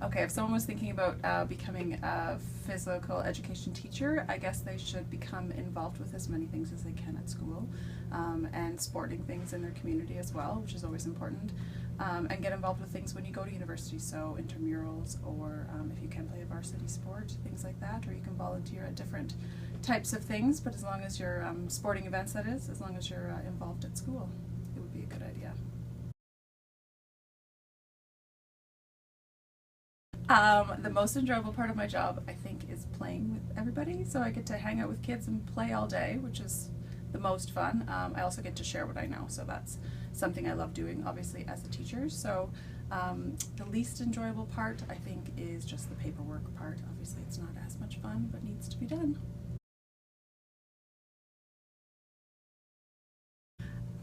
Okay, if someone was thinking about becoming a physical education teacher, I guess they should become involved with as many things as they can at school, and sporting things in their community as well, which is always important, and get involved with things when you go to university, so intramurals, or if you can play a varsity sport, things like that, or you can volunteer at different types of things, but as long as you're sporting events, that is, as long as you're involved at school, it would be a good idea. The most enjoyable part of my job, I think, is playing with everybody. So I get to hang out with kids and play all day, which is the most fun. I also get to share what I know, so that's something I love doing, obviously, as a teacher. So the least enjoyable part, I think, is just the paperwork part. Obviously, it's not as much fun, but needs to be done.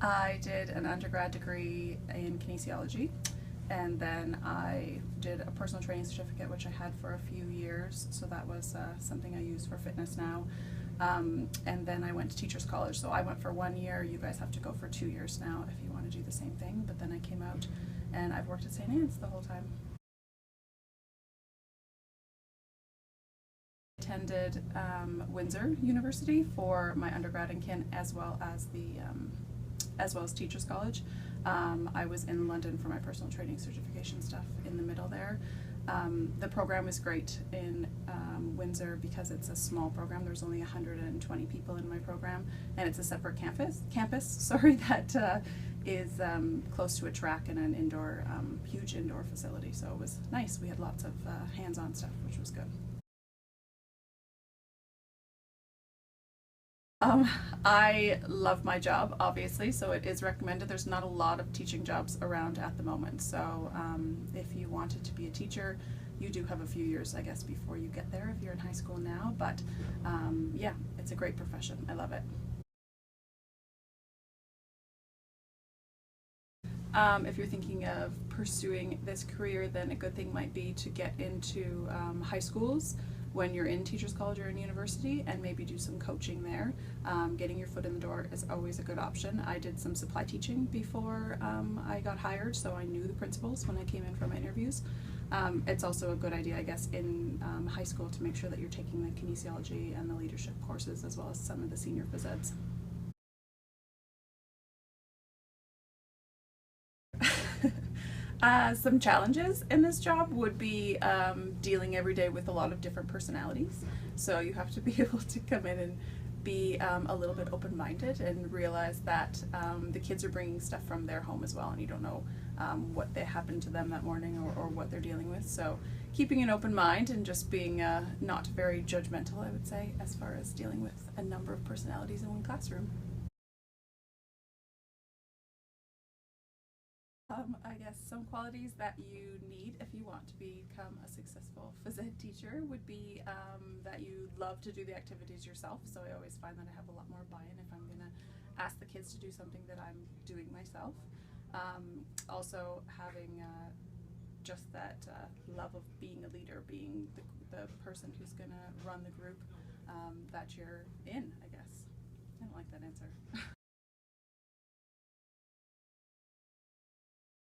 I did an undergrad degree in kinesiology, and then I did a personal training certificate, which I had for a few years, so that was something I use for fitness now. And then I went to teachers college, so I went for 1 year. You guys have to go for 2 years now if you want to do the same thing, but then I came out and I've worked at St. Anne's the whole time. Attended Windsor University for my undergrad in kin, as well as teachers college. I was in London for my personal training certification stuff in the middle there. The program is great in Windsor because it's a small program. There's only 120 people in my program, and it's a separate campus sorry, that is close to a track and an indoor, huge indoor facility. So it was nice. We had lots of hands-on stuff, which was good. I love my job, obviously, so it is recommended. There's not a lot of teaching jobs around at the moment, so if you wanted to be a teacher, you do have a few years, I guess, before you get there if you're in high school now, but yeah, it's a great profession. I love it. If you're thinking of pursuing this career, then a good thing might be to get into high schools when you're in teachers college or in university, and maybe do some coaching there. Getting your foot in the door is always a good option. I did some supply teaching before I got hired, so I knew the principals when I came in for my interviews. It's also a good idea, I guess, in high school to make sure that you're taking the kinesiology and the leadership courses, as well as some of the senior phys eds. Some challenges in this job would be dealing every day with a lot of different personalities. So you have to be able to come in and be a little bit open-minded and realize that the kids are bringing stuff from their home as well, and you don't know what they happened to them that morning, or what they're dealing with. So keeping an open mind and just being not very judgmental, I would say, as far as dealing with a number of personalities in one classroom. I guess some qualities that you need if you want to become a successful phys ed teacher would be that you love to do the activities yourself. So I always find that I have a lot more buy-in if I'm going to ask the kids to do something that I'm doing myself. Also having just that love of being a leader, being the person who's going to run the group that you're in, I guess. I don't like that answer.